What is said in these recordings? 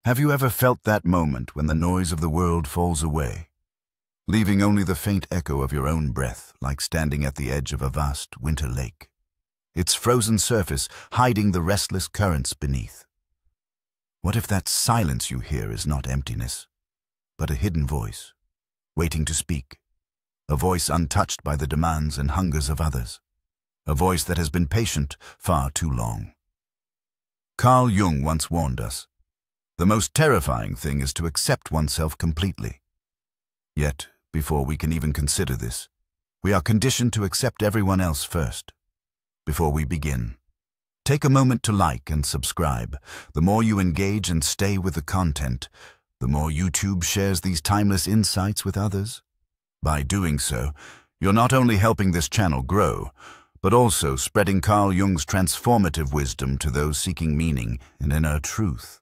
Have you ever felt that moment when the noise of the world falls away, leaving only the faint echo of your own breath, like standing at the edge of a vast winter lake, its frozen surface hiding the restless currents beneath? What if that silence you hear is not emptiness, but a hidden voice, waiting to speak, a voice untouched by the demands and hungers of others, a voice that has been patient far too long? Carl Jung once warned us, the most terrifying thing is to accept oneself completely. Yet, before we can even consider this, we are conditioned to accept everyone else first. Before we begin, take a moment to like and subscribe. The more you engage and stay with the content, the more YouTube shares these timeless insights with others. By doing so, you're not only helping this channel grow, but also spreading Carl Jung's transformative wisdom to those seeking meaning and inner truth.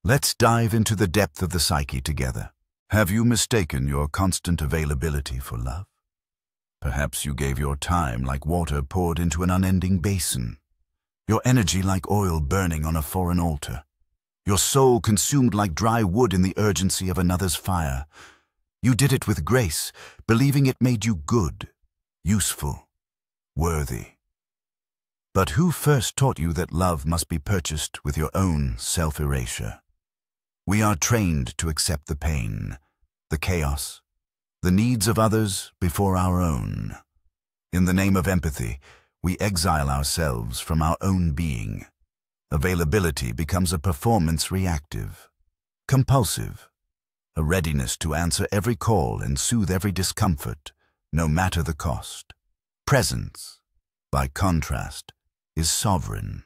Let's dive into the depth of the psyche together. Have you mistaken your constant availability for love? Perhaps you gave your time like water poured into an unending basin, your energy like oil burning on a foreign altar, your soul consumed like dry wood in the urgency of another's fire. You did it with grace, believing it made you good, useful, worthy. But who first taught you that love must be purchased with your own self-erasure? We are trained to accept the pain, the chaos, the needs of others before our own. In the name of empathy, we exile ourselves from our own being. Availability becomes a performance reactive, compulsive, a readiness to answer every call and soothe every discomfort, no matter the cost. Presence, by contrast, is sovereign.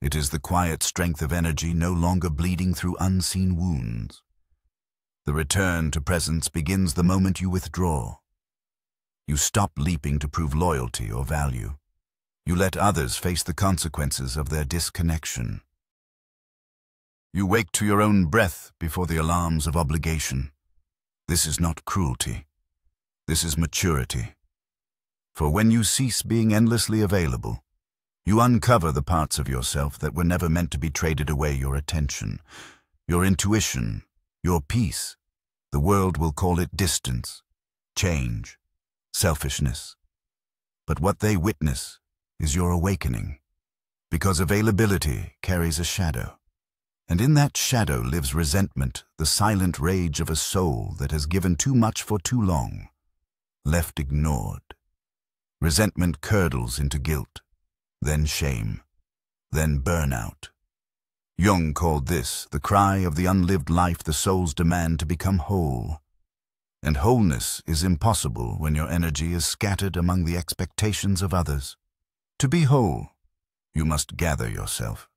It is the quiet strength of energy no longer bleeding through unseen wounds. The return to presence begins the moment you withdraw. You stop leaping to prove loyalty or value. You let others face the consequences of their disconnection. You wake to your own breath before the alarms of obligation. This is not cruelty. This is maturity. For when you cease being endlessly available, you uncover the parts of yourself that were never meant to be traded away: your attention, your intuition, your peace. The world will call it distance, change, selfishness. But what they witness is your awakening, because availability carries a shadow. And in that shadow lives resentment, the silent rage of a soul that has given too much for too long, left ignored. Resentment curdles into guilt, then shame, then burnout. Jung called this the cry of the unlived life, the soul's demand to become whole. And wholeness is impossible when your energy is scattered among the expectations of others. To be whole, you must gather yourself,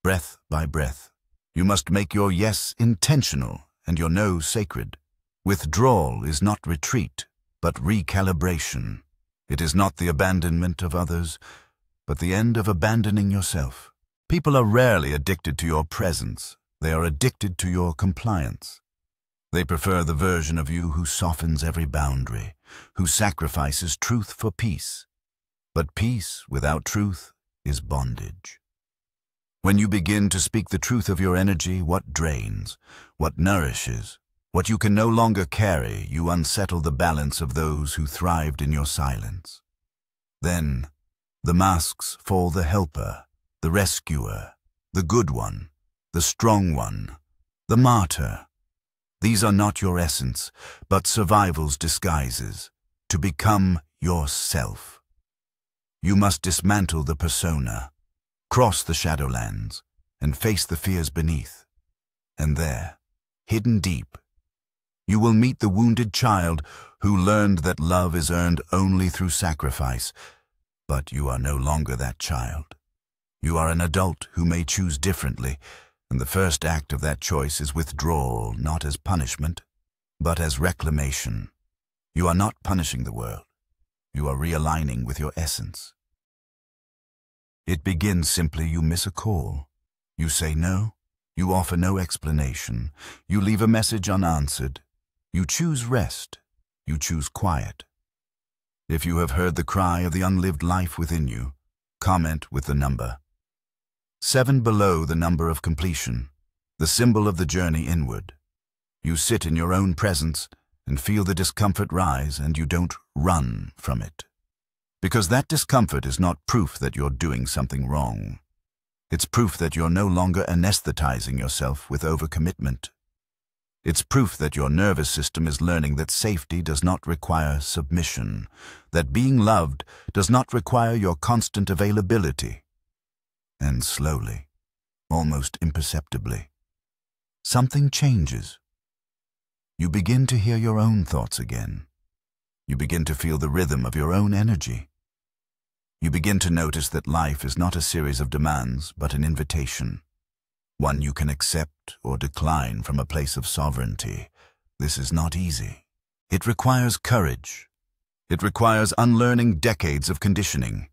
breath by breath. You must make your yes intentional and your no sacred. Withdrawal is not retreat, but recalibration. It is not the abandonment of others, but the end of abandoning yourself. People are rarely addicted to your presence. They are addicted to your compliance. They prefer the version of you who softens every boundary, who sacrifices truth for peace. But peace without truth is bondage. When you begin to speak the truth of your energy, what drains, what nourishes, what you can no longer carry, you unsettle the balance of those who thrived in your silence. Then, the masks fall: the helper, the rescuer, the good one, the strong one, the martyr. These are not your essence, but survival's disguises, to become yourself. You must dismantle the persona, cross the shadowlands, and face the fears beneath. And there, hidden deep, you will meet the wounded child who learned that love is earned only through sacrifice. But you are no longer that child. You are an adult who may choose differently, and the first act of that choice is withdrawal, not as punishment, but as reclamation. You are not punishing the world. You are realigning with your essence. It begins simply: you miss a call. You say no. You offer no explanation. You leave a message unanswered. You choose rest. You choose quiet. If you have heard the cry of the unlived life within you, comment with the number 7 below the number of completion. the symbol of the journey inward. You sit in your own presence and feel the discomfort rise, and you don't run from it. Because that discomfort is not proof that you're doing something wrong. It's proof that you're no longer anesthetizing yourself with overcommitment. It's proof that your nervous system is learning that safety does not require submission, that being loved does not require your constant availability. And slowly, almost imperceptibly, something changes. You begin to hear your own thoughts again. You begin to feel the rhythm of your own energy. You begin to notice that life is not a series of demands, but an invitation. One you can accept or decline from a place of sovereignty. This is not easy. It requires courage. It requires unlearning decades of conditioning.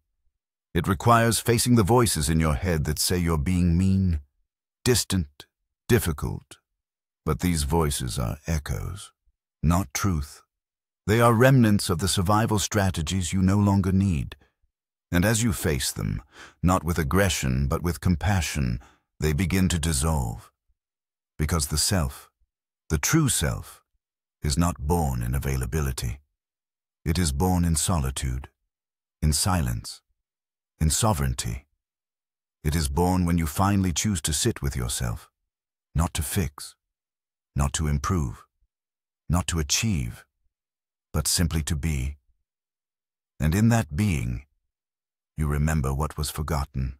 It requires facing the voices in your head that say you're being mean, distant, difficult. But these voices are echoes, not truth. They are remnants of the survival strategies you no longer need. And as you face them, not with aggression but with compassion, they begin to dissolve. Because the self, the true self, is not born in availability. It is born in solitude, in silence, in sovereignty. It is born when you finally choose to sit with yourself, not to fix, not to improve, not to achieve, but simply to be. And in that being, you remember what was forgotten,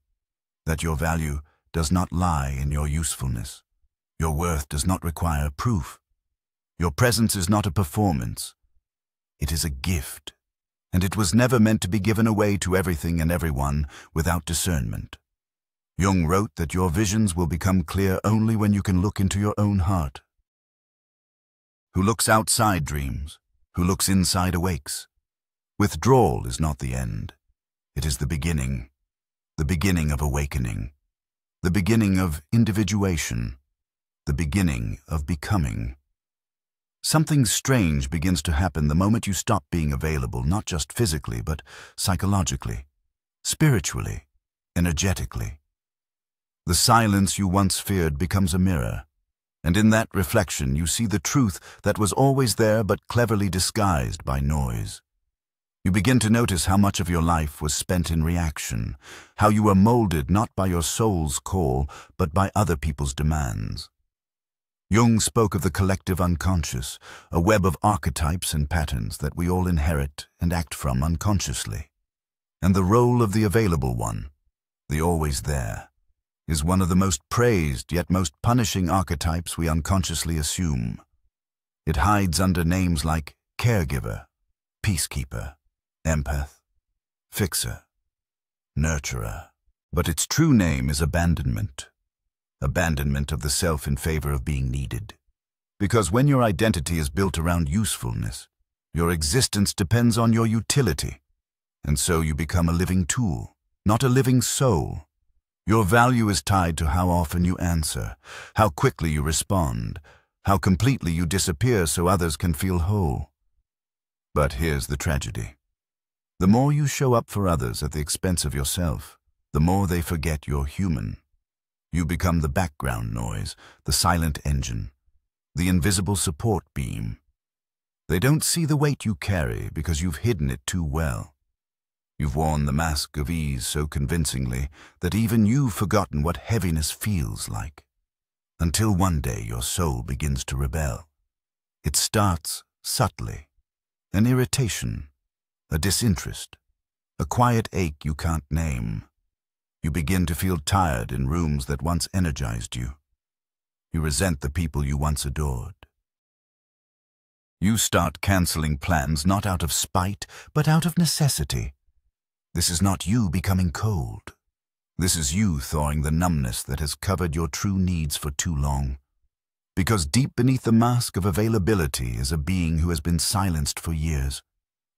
that your value does not lie in your usefulness. Your worth does not require proof. Your presence is not a performance. It is a gift, and it was never meant to be given away to everything and everyone without discernment. Jung wrote that your visions will become clear only when you can look into your own heart. Who looks outside dreams, who looks inside awakes. Withdrawal is not the end. It is the beginning of awakening, the beginning of individuation, the beginning of becoming. Something strange begins to happen the moment you stop being available, not just physically, but psychologically, spiritually, energetically. The silence you once feared becomes a mirror, and in that reflection you see the truth that was always there but cleverly disguised by noise. You begin to notice how much of your life was spent in reaction, how you were molded not by your soul's call, but by other people's demands. Jung spoke of the collective unconscious, a web of archetypes and patterns that we all inherit and act from unconsciously. And the role of the available one, the always there, is one of the most praised yet most punishing archetypes we unconsciously assume. It hides under names like caregiver, peacekeeper, empath, fixer, nurturer. But its true name is abandonment. Abandonment of the self in favor of being needed. Because when your identity is built around usefulness, your existence depends on your utility. And so you become a living tool, not a living soul. Your value is tied to how often you answer, how quickly you respond, how completely you disappear so others can feel whole. But here's the tragedy. The more you show up for others at the expense of yourself, the more they forget you're human. You become the background noise, the silent engine, the invisible support beam. They don't see the weight you carry because you've hidden it too well. You've worn the mask of ease so convincingly that even you've forgotten what heaviness feels like. Until one day your soul begins to rebel. It starts subtly, an irritation, a disinterest, a quiet ache you can't name. You begin to feel tired in rooms that once energized you. You resent the people you once adored. You start canceling plans not out of spite, but out of necessity. This is not you becoming cold. This is you thawing the numbness that has covered your true needs for too long. Because deep beneath the mask of availability is a being who has been silenced for years.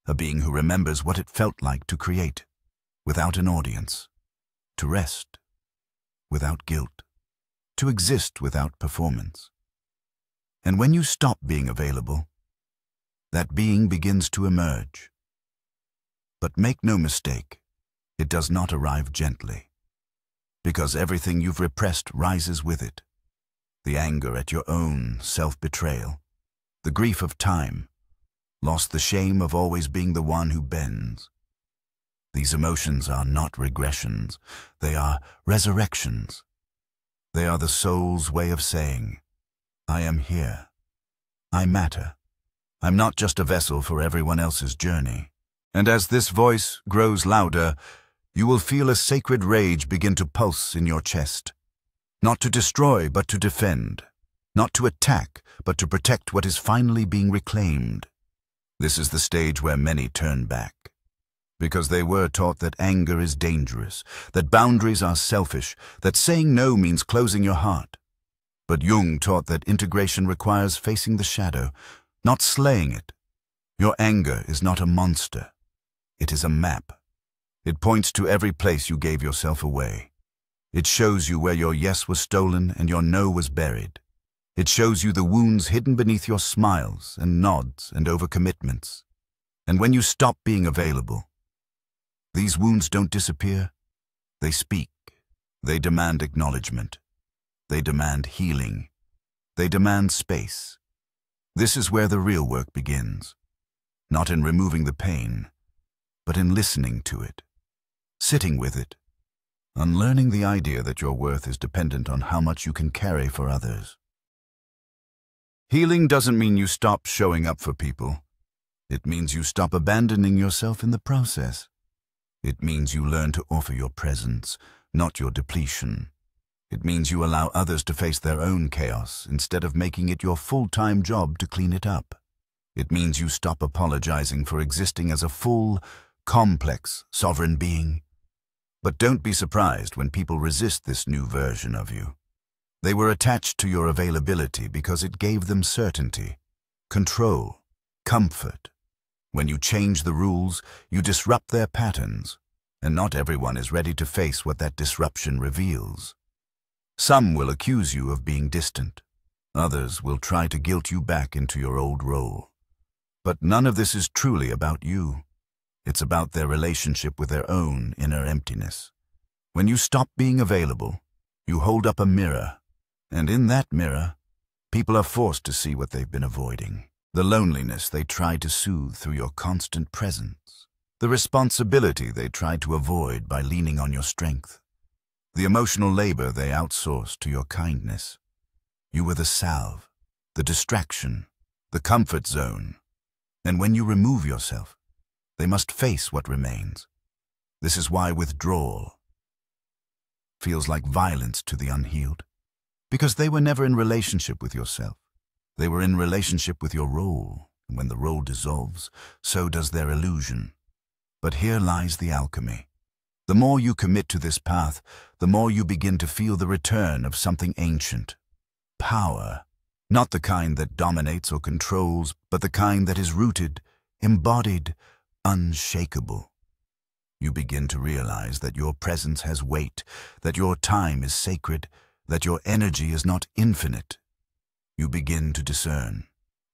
A being who remembers what it felt like to create, without an audience. To rest, without guilt. To exist without performance. And when you stop being available, that being begins to emerge. But make no mistake, it does not arrive gently. Because everything you've repressed rises with it. the anger at your own self-betrayal, the grief of time, lost the shame of always being the one who bends. These emotions are not regressions, they are resurrections. They are the soul's way of saying, I am here. I matter. I'm not just a vessel for everyone else's journey. And as this voice grows louder, you will feel a sacred rage begin to pulse in your chest. Not to destroy, but to defend. Not to attack, but to protect what is finally being reclaimed. This is the stage where many turn back. Because they were taught that anger is dangerous, that boundaries are selfish, that saying no means closing your heart. But Jung taught that integration requires facing the shadow, not slaying it. Your anger is not a monster. It is a map. It points to every place you gave yourself away. It shows you where your yes was stolen and your no was buried. It shows you the wounds hidden beneath your smiles and nods and overcommitments. And when you stop being available, these wounds don't disappear. They speak. They demand acknowledgement. They demand healing. They demand space. This is where the real work begins. Not in removing the pain, but in listening to it, sitting with it, unlearning the idea that your worth is dependent on how much you can carry for others. Healing doesn't mean you stop showing up for people. It means you stop abandoning yourself in the process. It means you learn to offer your presence, not your depletion. It means you allow others to face their own chaos instead of making it your full-time job to clean it up. It means you stop apologizing for existing as a full, complex, sovereign being. But don't be surprised when people resist this new version of you. They were attached to your availability because it gave them certainty, control, comfort. When you change the rules, you disrupt their patterns, and not everyone is ready to face what that disruption reveals. Some will accuse you of being distant. Others will try to guilt you back into your old role. But none of this is truly about you. It's about their relationship with their own inner emptiness. When you stop being available, you hold up a mirror, and in that mirror, people are forced to see what they've been avoiding. The loneliness they tried to soothe through your constant presence. The responsibility they tried to avoid by leaning on your strength. The emotional labor they outsourced to your kindness. You were the salve, the distraction, the comfort zone. And when you remove yourself, they must face what remains. This is why withdrawal feels like violence to the unhealed. Because they were never in relationship with yourself. They were in relationship with your role, and when the role dissolves, so does their illusion. But here lies the alchemy. The more you commit to this path, the more you begin to feel the return of something ancient. Power, not the kind that dominates or controls, but the kind that is rooted, embodied, unshakable. You begin to realize that your presence has weight, that your time is sacred, that your energy is not infinite. You begin to discern.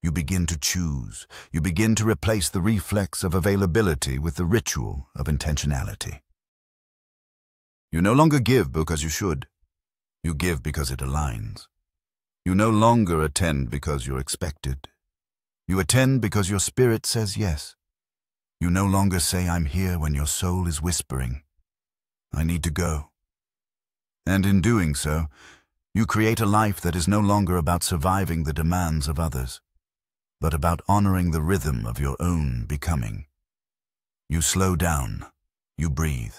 You begin to choose. You begin to replace the reflex of availability with the ritual of intentionality. You no longer give because you should. You give because it aligns. You no longer attend because you're expected. You attend because your spirit says yes. You no longer say, I'm here, when your soul is whispering, I need to go. And in doing so, you create a life that is no longer about surviving the demands of others, but about honoring the rhythm of your own becoming. You slow down. You breathe.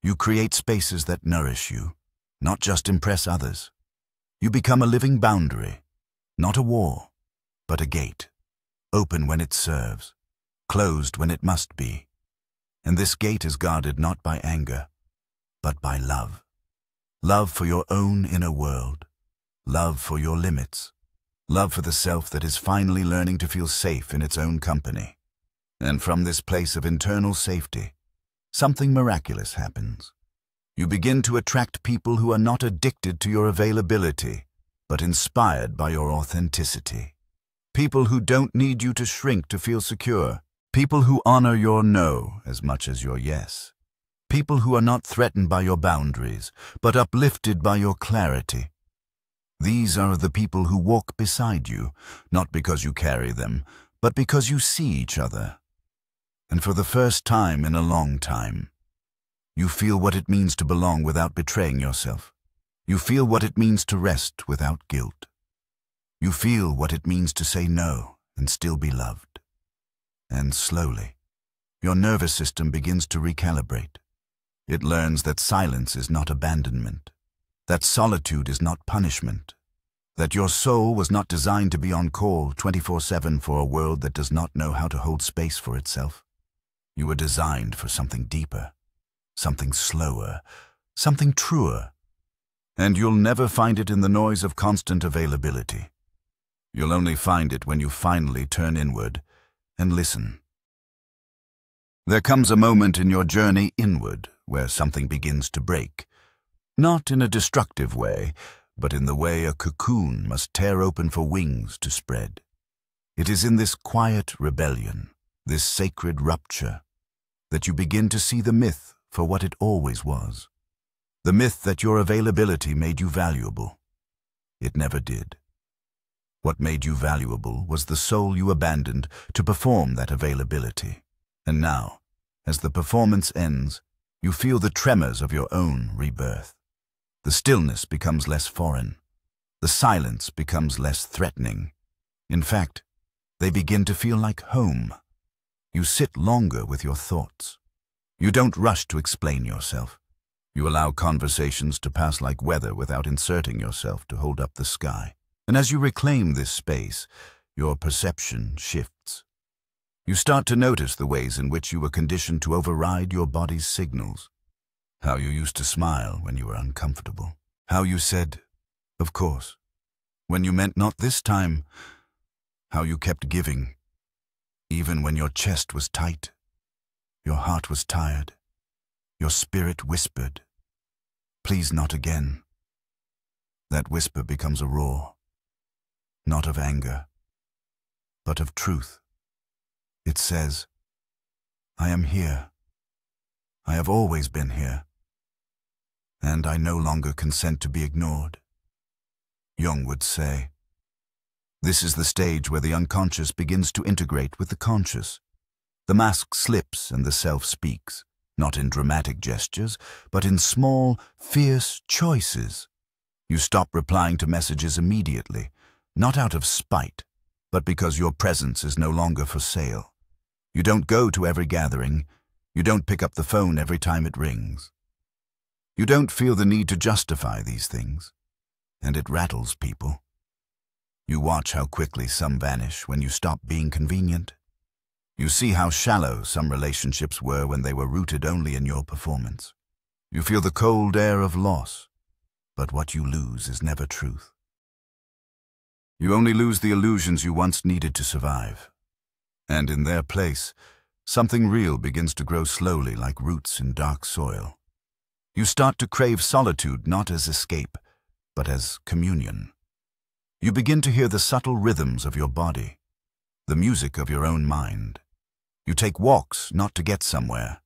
You create spaces that nourish you, not just impress others. You become a living boundary, not a wall, but a gate, open when it serves, closed when it must be. And this gate is guarded not by anger, but by love. Love for your own inner world, love for your limits, love for the self that is finally learning to feel safe in its own company. And from this place of internal safety, something miraculous happens. You begin to attract people who are not addicted to your availability, but inspired by your authenticity. People who don't need you to shrink to feel secure. People who honor your no as much as your yes. People who are not threatened by your boundaries, but uplifted by your clarity. These are the people who walk beside you, not because you carry them, but because you see each other. And for the first time in a long time, you feel what it means to belong without betraying yourself. You feel what it means to rest without guilt. You feel what it means to say no and still be loved. And slowly, your nervous system begins to recalibrate. It learns that silence is not abandonment, that solitude is not punishment, that your soul was not designed to be on call 24/7 for a world that does not know how to hold space for itself. You were designed for something deeper, something slower, something truer. And you'll never find it in the noise of constant availability. You'll only find it when you finally turn inward and listen. There comes a moment in your journey inward where something begins to break. Not in a destructive way, but in the way a cocoon must tear open for wings to spread. It is in this quiet rebellion, this sacred rupture, that you begin to see the myth for what it always was. The myth that your availability made you valuable. It never did. What made you valuable was the soul you abandoned to perform that availability. And now, as the performance ends, you feel the tremors of your own rebirth. The stillness becomes less foreign. The silence becomes less threatening. In fact, they begin to feel like home. You sit longer with your thoughts. You don't rush to explain yourself. You allow conversations to pass like weather without inserting yourself to hold up the sky. And as you reclaim this space, your perception shifts. You start to notice the ways in which you were conditioned to override your body's signals. How you used to smile when you were uncomfortable. How you said, "Of course," when you meant not this time. How you kept giving, even when your chest was tight, your heart was tired, your spirit whispered, "Please not again." That whisper becomes a roar, not of anger, but of truth. It says, "I am here. I have always been here. And I no longer consent to be ignored." Jung would say, this is the stage where the unconscious begins to integrate with the conscious. The mask slips and the self speaks, not in dramatic gestures, but in small, fierce choices. You stop replying to messages immediately, not out of spite, but because your presence is no longer for sale. You don't go to every gathering. You don't pick up the phone every time it rings. You don't feel the need to justify these things, and it rattles people. You watch how quickly some vanish when you stop being convenient. You see how shallow some relationships were when they were rooted only in your performance. You feel the cold air of loss, but what you lose is never truth. You only lose the illusions you once needed to survive. And in their place, something real begins to grow slowly like roots in dark soil. You start to crave solitude not as escape, but as communion. You begin to hear the subtle rhythms of your body, the music of your own mind. You take walks not to get somewhere,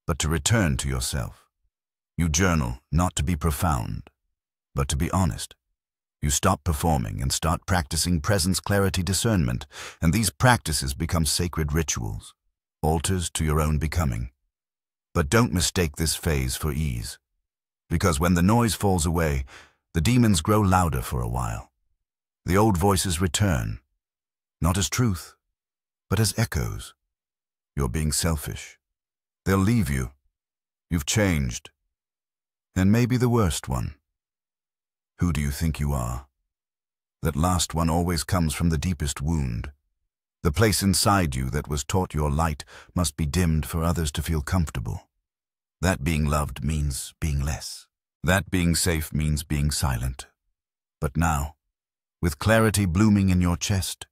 but to return to yourself. You journal not to be profound, but to be honest. You stop performing and start practicing presence, clarity, discernment, and these practices become sacred rituals, altars to your own becoming. But don't mistake this phase for ease, because when the noise falls away, the demons grow louder for a while. The old voices return, not as truth, but as echoes. You're being selfish. They'll leave you. You've changed. And maybe the worst one. Who do you think you are? That last one always comes from the deepest wound. The place inside you that was taught your light must be dimmed for others to feel comfortable. That being loved means being less. That being safe means being silent. But now, with clarity blooming in your chest,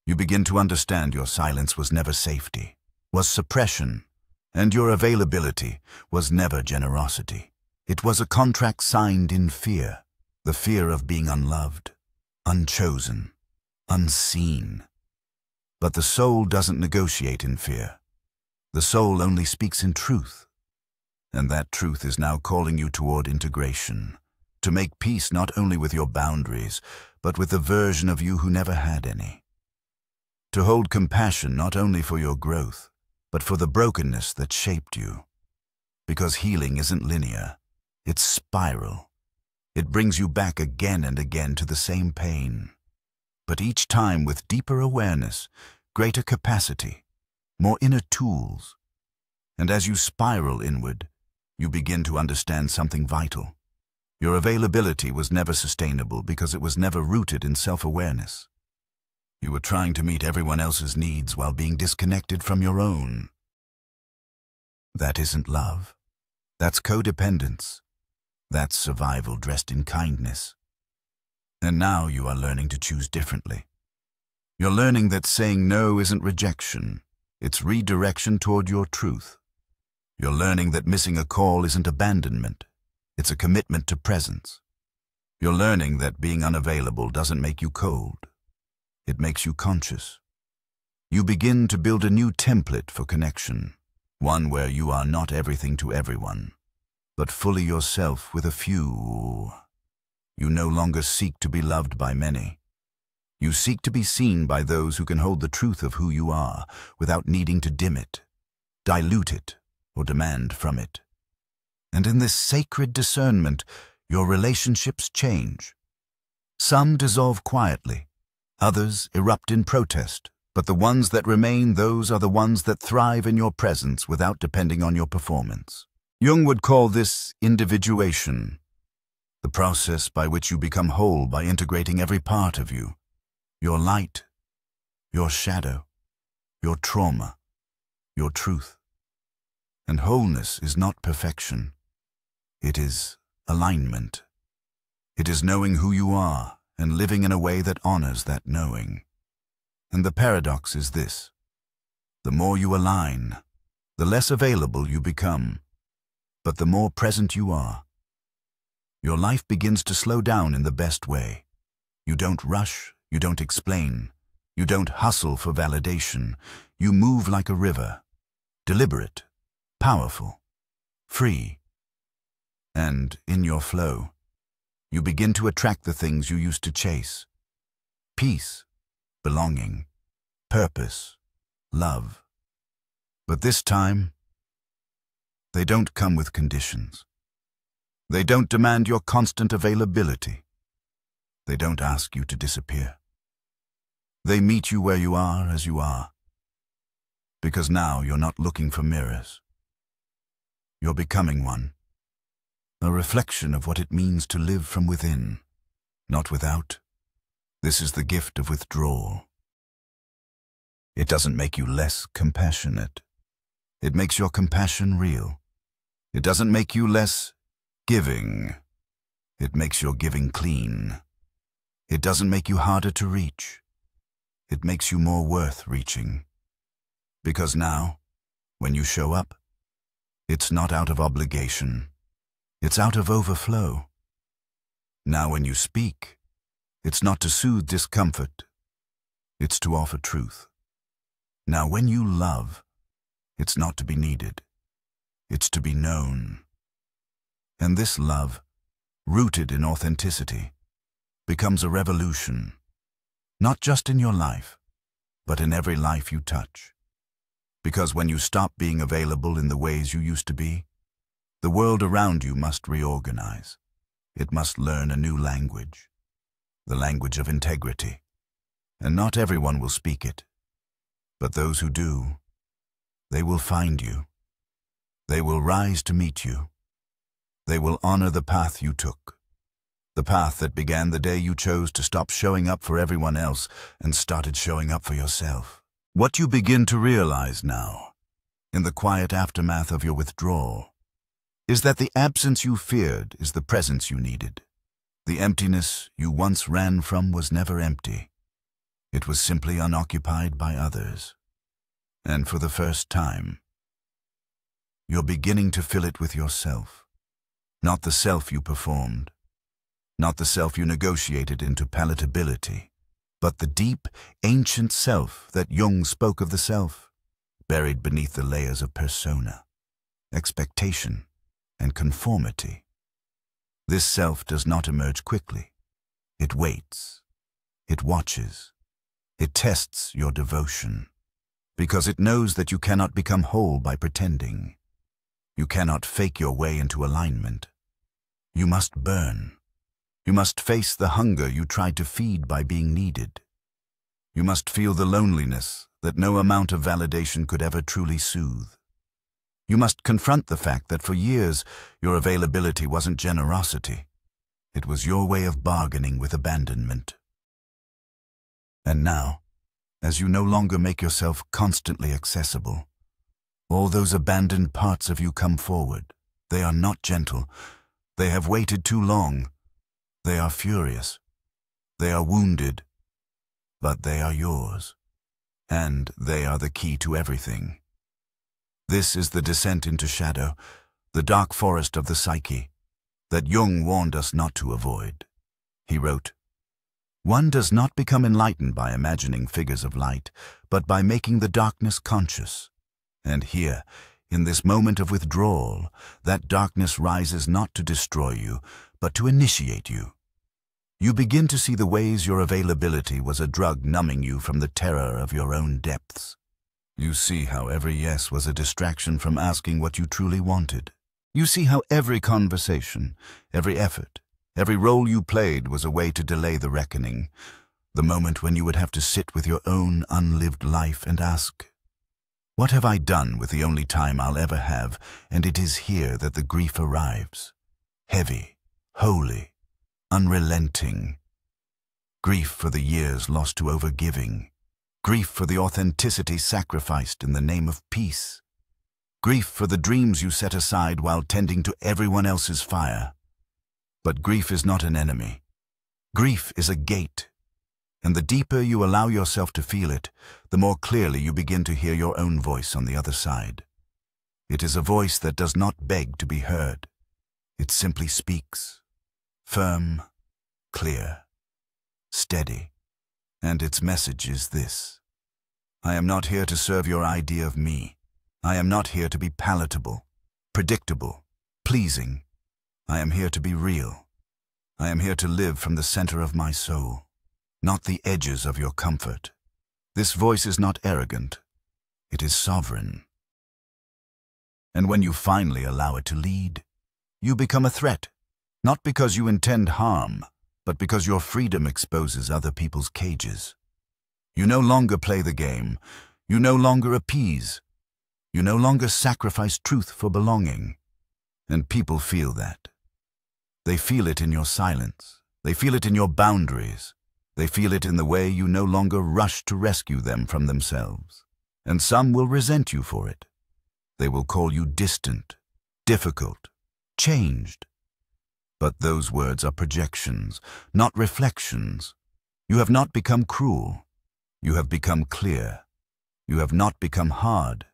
you begin to understand your silence was never safety, was suppression, and your availability was never generosity. It was a contract signed in fear, the fear of being unloved, unchosen, unseen. But the soul doesn't negotiate in fear. The soul only speaks in truth. And that truth is now calling you toward integration, to make peace not only with your boundaries, but with the version of you who never had any. To hold compassion not only for your growth, but for the brokenness that shaped you. Because healing isn't linear, it's spiral. It brings you back again and again to the same pain. But each time with deeper awareness, greater capacity, more inner tools. And as you spiral inward, you begin to understand something vital. Your availability was never sustainable because it was never rooted in self-awareness. You were trying to meet everyone else's needs while being disconnected from your own. That isn't love. That's codependence. That's survival dressed in kindness. And now you are learning to choose differently. You're learning that saying no isn't rejection. It's redirection toward your truth. You're learning that missing a call isn't abandonment. It's a commitment to presence. You're learning that being unavailable doesn't make you cold. It makes you conscious. You begin to build a new template for connection, one where you are not everything to everyone, but fully yourself with a few. You no longer seek to be loved by many. You seek to be seen by those who can hold the truth of who you are without needing to dim it, dilute it, or demand from it. And in this sacred discernment, your relationships change. Some dissolve quietly, others erupt in protest, but the ones that remain, those are the ones that thrive in your presence without depending on your performance. Jung would call this individuation, the process by which you become whole by integrating every part of you, your light, your shadow, your trauma, your truth. And wholeness is not perfection. It is alignment. It is knowing who you are and living in a way that honors that knowing. And the paradox is this: the more you align, the less available you become, but the more present you are. Your life begins to slow down in the best way. You don't rush, you don't explain, you don't hustle for validation. You move like a river, deliberate, powerful, free. And in your flow, you begin to attract the things you used to chase: peace, belonging, purpose, love. But this time, they don't come with conditions. They don't demand your constant availability. They don't ask you to disappear. They meet you where you are as you are. Because now you're not looking for mirrors. You're becoming one. A reflection of what it means to live from within, not without. This is the gift of withdrawal. It doesn't make you less compassionate. It makes your compassion real. It doesn't make you less giving. It makes your giving clean. It doesn't make you harder to reach. It makes you more worth reaching. Because now, when you show up, it's not out of obligation. It's out of overflow. Now when you speak, it's not to soothe discomfort. It's to offer truth. Now when you love, it's not to be needed. It's to be known. And this love, rooted in authenticity, becomes a revolution, not just in your life, but in every life you touch. Because when you stop being available in the ways you used to be, the world around you must reorganize. It must learn a new language, the language of integrity. And not everyone will speak it, but those who do, they will find you. They will rise to meet you. They will honor the path you took, the path that began the day you chose to stop showing up for everyone else and started showing up for yourself. What you begin to realize now, in the quiet aftermath of your withdrawal, is that the absence you feared is the presence you needed. The emptiness you once ran from was never empty. It was simply unoccupied by others. And for the first time, you're beginning to fill it with yourself. Not the self you performed, not the self you negotiated into palatability, but the deep, ancient self that Jung spoke of, the self, buried beneath the layers of persona, expectation, and conformity. This self does not emerge quickly. It waits. It watches. It tests your devotion, because it knows that you cannot become whole by pretending. You cannot fake your way into alignment. You must burn. You must face the hunger you tried to feed by being needed. You must feel the loneliness that no amount of validation could ever truly soothe. You must confront the fact that for years your availability wasn't generosity. It was your way of bargaining with abandonment. And now, as you no longer make yourself constantly accessible, all those abandoned parts of you come forward. They are not gentle. They have waited too long. They are furious. They are wounded. But they are yours. And they are the key to everything. This is the descent into shadow, the dark forest of the psyche, that Jung warned us not to avoid. He wrote, "One does not become enlightened by imagining figures of light, but by making the darkness conscious. And here, in this moment of withdrawal, that darkness rises not to destroy you, but to initiate you. You begin to see the ways your availability was a drug numbing you from the terror of your own depths. You see how every yes was a distraction from asking what you truly wanted. You see how every conversation, every effort, every role you played was a way to delay the reckoning, the moment when you would have to sit with your own unlived life and ask, what have I done with the only time I'll ever have? And it is here that the grief arrives. Heavy, holy, unrelenting. Grief for the years lost to overgiving. Grief for the authenticity sacrificed in the name of peace. Grief for the dreams you set aside while tending to everyone else's fire. But grief is not an enemy. Grief is a gate. And the deeper you allow yourself to feel it, the more clearly you begin to hear your own voice on the other side. It is a voice that does not beg to be heard. It simply speaks. Firm, clear, steady. And its message is this: I am not here to serve your idea of me. I am not here to be palatable, predictable, pleasing. I am here to be real. I am here to live from the center of my soul, not the edges of your comfort. This voice is not arrogant. It is sovereign. And when you finally allow it to lead, you become a threat, not because you intend harm, but because your freedom exposes other people's cages. You no longer play the game. You no longer appease. You no longer sacrifice truth for belonging. And people feel that. They feel it in your silence. They feel it in your boundaries. They feel it in the way you no longer rush to rescue them from themselves. And some will resent you for it. They will call you distant, difficult, changed. But those words are projections, not reflections. You have not become cruel. You have become clear. You have not become hard.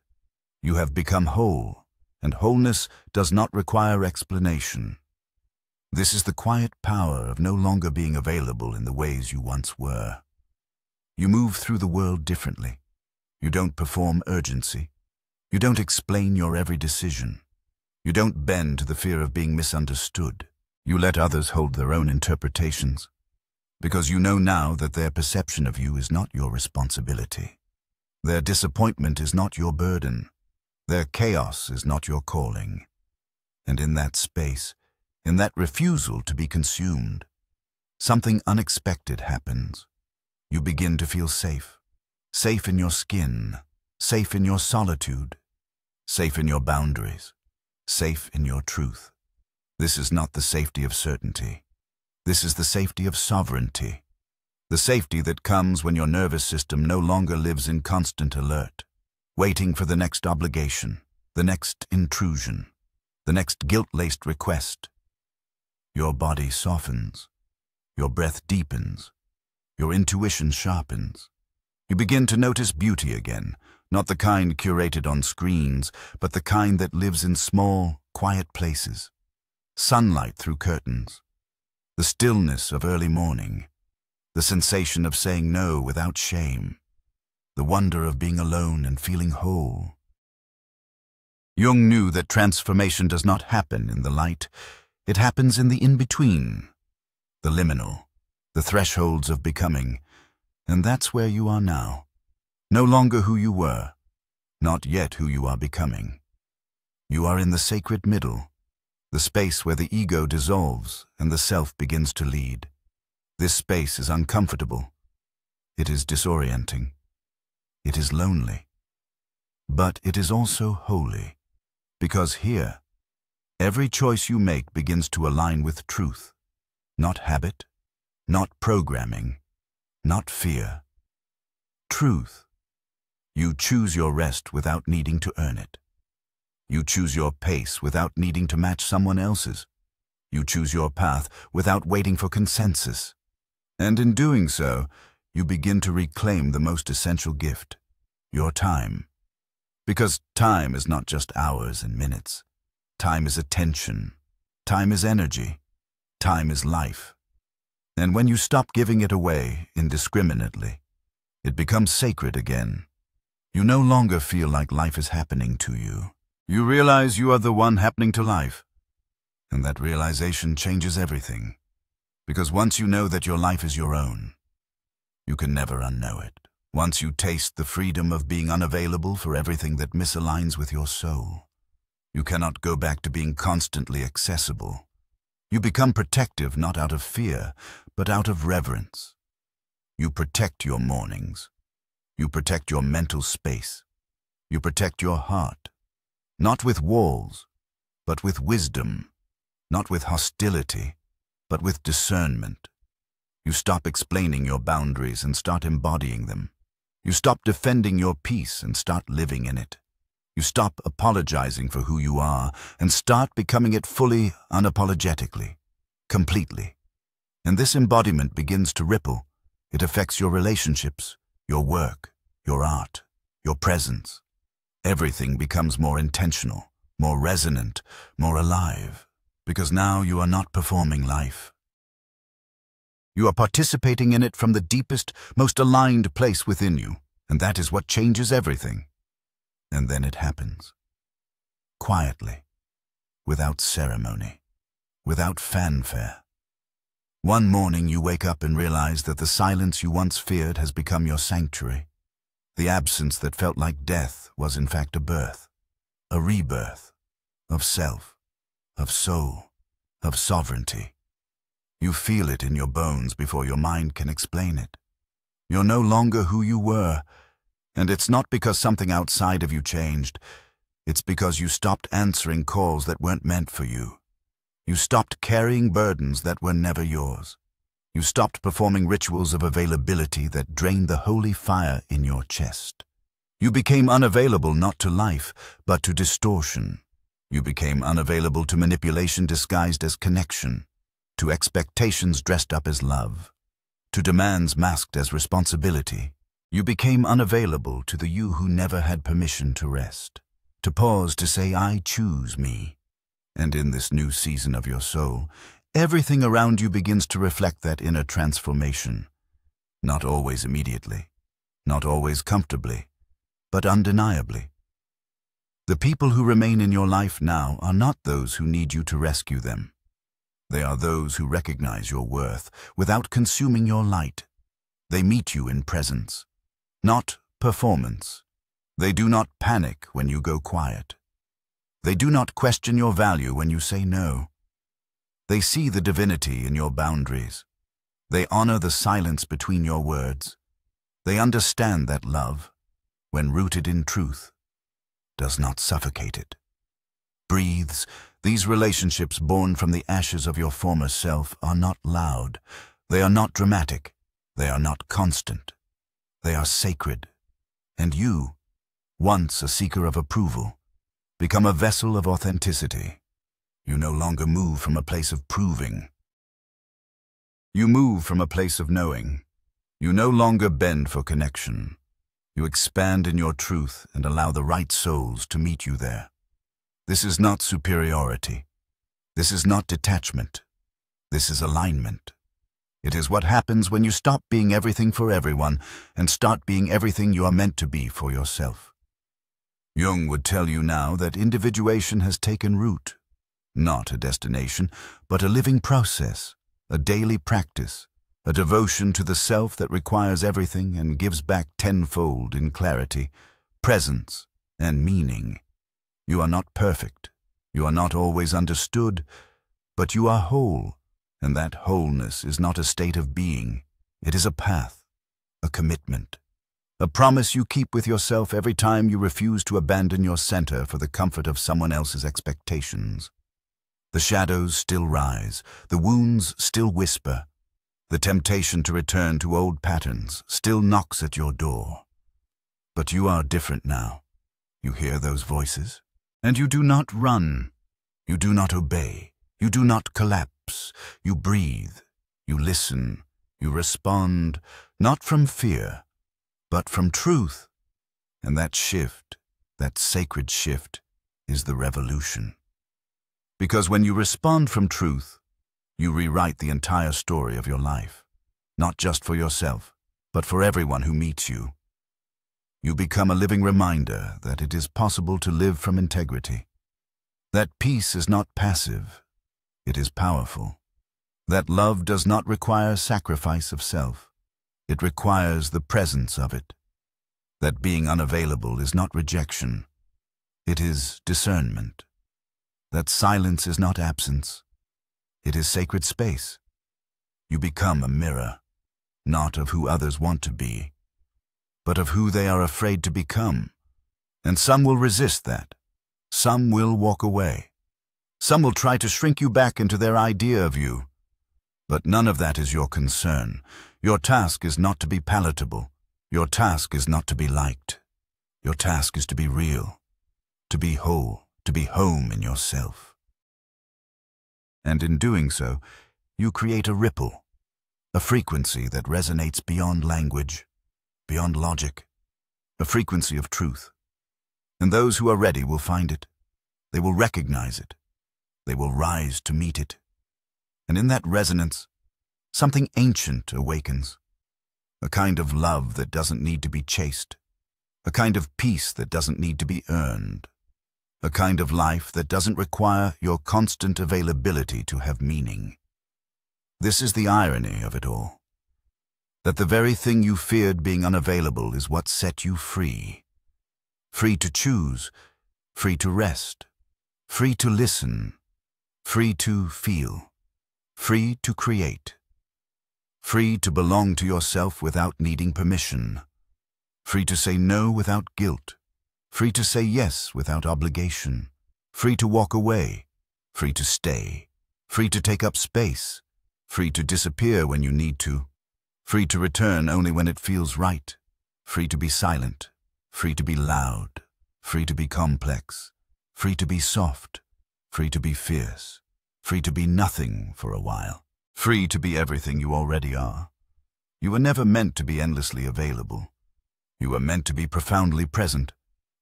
You have become whole, and wholeness does not require explanation. This is the quiet power of no longer being available in the ways you once were. You move through the world differently. You don't perform urgency. You don't explain your every decision. You don't bend to the fear of being misunderstood. You let others hold their own interpretations, because you know now that their perception of you is not your responsibility. Their disappointment is not your burden. Their chaos is not your calling. And in that space, in that refusal to be consumed, something unexpected happens. You begin to feel safe. Safe in your skin, safe in your solitude, safe in your boundaries, safe in your truth. This is not the safety of certainty. This is the safety of sovereignty. The safety that comes when your nervous system no longer lives in constant alert, waiting for the next obligation, the next intrusion, the next guilt-laced request. Your body softens. Your breath deepens. Your intuition sharpens. You begin to notice beauty again, not the kind curated on screens, but the kind that lives in small, quiet places. Sunlight through curtains, the stillness of early morning, the sensation of saying no without shame, the wonder of being alone and feeling whole. Jung knew that transformation does not happen in the light, It happens in the in-between, the liminal, the thresholds of becoming, and that's where you are now. No longer who you were, not yet who you are becoming. You are in the sacred middle, the space where the ego dissolves and the self begins to lead. This space is uncomfortable. It is disorienting. It is lonely. But it is also holy, because here, every choice you make begins to align with truth, not habit, not programming, not fear. Truth. You choose your rest without needing to earn it. You choose your pace without needing to match someone else's. You choose your path without waiting for consensus. And in doing so, you begin to reclaim the most essential gift, your time. Because time is not just hours and minutes. Time is attention. Time is energy. Time is life. And when you stop giving it away indiscriminately, it becomes sacred again. You no longer feel like life is happening to you. You realize you are the one happening to life. And that realization changes everything. Because once you know that your life is your own, you can never unknow it. Once you taste the freedom of being unavailable for everything that misaligns with your soul, you cannot go back to being constantly accessible. You become protective not out of fear, but out of reverence. You protect your mornings. You protect your mental space. You protect your heart. Not with walls, but with wisdom. Not with hostility, but with discernment. You stop explaining your boundaries and start embodying them. You stop defending your peace and start living in it. You stop apologizing for who you are and start becoming it fully, unapologetically, completely. And this embodiment begins to ripple. It affects your relationships, your work, your art, your presence. Everything becomes more intentional, more resonant, more alive, because now you are not performing life. You are participating in it from the deepest, most aligned place within you, and that is what changes everything. And then it happens. Quietly, without ceremony, without fanfare. One morning you wake up and realize that the silence you once feared has become your sanctuary. The absence that felt like death was in fact a birth, a rebirth, of self, of soul, of sovereignty. You feel it in your bones before your mind can explain it. You're no longer who you were, and it's not because something outside of you changed. It's because you stopped answering calls that weren't meant for you. You stopped carrying burdens that were never yours. You stopped performing rituals of availability that drained the holy fire in your chest. You became unavailable not to life, but to distortion. You became unavailable to manipulation disguised as connection, to expectations dressed up as love, to demands masked as responsibility. You became unavailable to the you who never had permission to rest, to pause to say, I choose me. And in this new season of your soul, everything around you begins to reflect that inner transformation. Not always immediately, not always comfortably, but undeniably. The people who remain in your life now are not those who need you to rescue them. They are those who recognize your worth without consuming your light. They meet you in presence, not performance. They do not panic when you go quiet. They do not question your value when you say no. They see the divinity in your boundaries. They honor the silence between your words. They understand that love, when rooted in truth, does not suffocate it. Breathes. These relationships born from the ashes of your former self are not loud. They are not dramatic. They are not constant. They are sacred. And you, once a seeker of approval, become a vessel of authenticity. You no longer move from a place of proving. You move from a place of knowing. You no longer bend for connection. You expand in your truth and allow the right souls to meet you there. This is not superiority. This is not detachment. This is alignment. It is what happens when you stop being everything for everyone and start being everything you are meant to be for yourself. Jung would tell you now that individuation has taken root. Not a destination, but a living process, a daily practice, a devotion to the self that requires everything and gives back tenfold in clarity, presence, and meaning. You are not perfect. You are not always understood, but you are whole, and that wholeness is not a state of being. It is a path, a commitment, a promise you keep with yourself every time you refuse to abandon your center for the comfort of someone else's expectations. The shadows still rise, the wounds still whisper, the temptation to return to old patterns still knocks at your door. But you are different now. You hear those voices, and you do not run. You do not obey. You do not collapse. You breathe. You listen. You respond, not from fear, but from truth. And that shift, that sacred shift, is the revolution. Because when you respond from truth, you rewrite the entire story of your life, not just for yourself, but for everyone who meets you. You become a living reminder that it is possible to live from integrity. That peace is not passive, it is powerful. That love does not require sacrifice of self, it requires the presence of it. That being unavailable is not rejection, it is discernment. That silence is not absence, it is sacred space. You become a mirror, not of who others want to be, but of who they are afraid to become. And some will resist that. Some will walk away. Some will try to shrink you back into their idea of you. But none of that is your concern. Your task is not to be palatable. Your task is not to be liked. Your task is to be real, to be whole, to be home in yourself. And in doing so, you create a ripple, a frequency that resonates beyond language, beyond logic, a frequency of truth. And those who are ready will find it. They will recognize it. They will rise to meet it. And in that resonance, something ancient awakens, a kind of love that doesn't need to be chased, a kind of peace that doesn't need to be earned, a kind of life that doesn't require your constant availability to have meaning. This is the irony of it all, that the very thing you feared being unavailable is what set you free. Free to choose, free to rest, free to listen, free to feel, free to create, free to belong to yourself without needing permission, free to say no without guilt, free to say yes without obligation, free to walk away, free to stay, free to take up space, free to disappear when you need to, free to return only when it feels right, free to be silent, free to be loud, free to be complex, free to be soft, free to be fierce, free to be nothing for a while, free to be everything you already are. You were never meant to be endlessly available. You were meant to be profoundly present.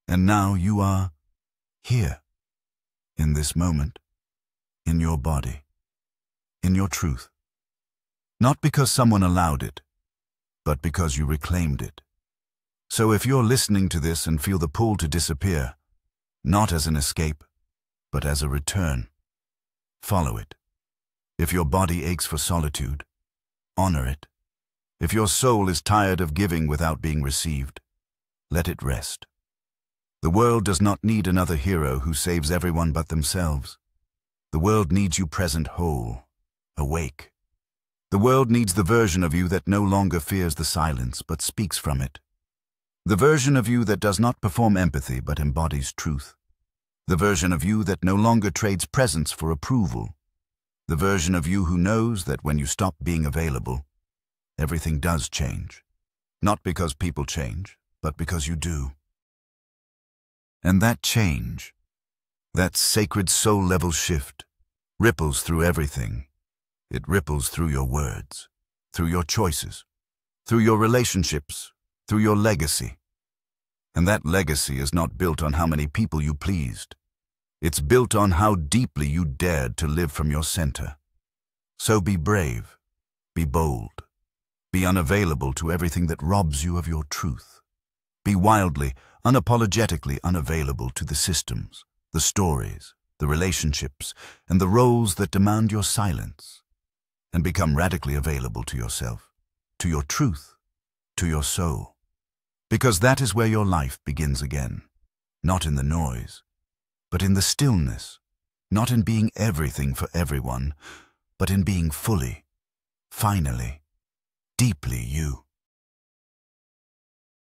And now you are here, in this moment, in your body, in your truth. Not because someone allowed it, but because you reclaimed it. So if you're listening to this and feel the pull to disappear, not as an escape, but as a return, follow it. If your body aches for solitude, honor it. If your soul is tired of giving without being received, let it rest. The world does not need another hero who saves everyone but themselves. The world needs you present whole, awake. The world needs the version of you that no longer fears the silence but speaks from it. The version of you that does not perform empathy but embodies truth. The version of you that no longer trades presence for approval. The version of you who knows that when you stop being available, everything does change. Not because people change, but because you do. And that change, that sacred soul-level shift, ripples through everything. It ripples through your words, through your choices, through your relationships, through your legacy. And that legacy is not built on how many people you pleased. It's built on how deeply you dared to live from your center. So be brave, be bold, be unavailable to everything that robs you of your truth. Be wildly, unapologetically unavailable to the systems, the stories, the relationships, and the roles that demand your silence, and become radically available to yourself, to your truth, to your soul. Because that is where your life begins again, not in the noise, but in the stillness, not in being everything for everyone, but in being fully, finally, deeply you.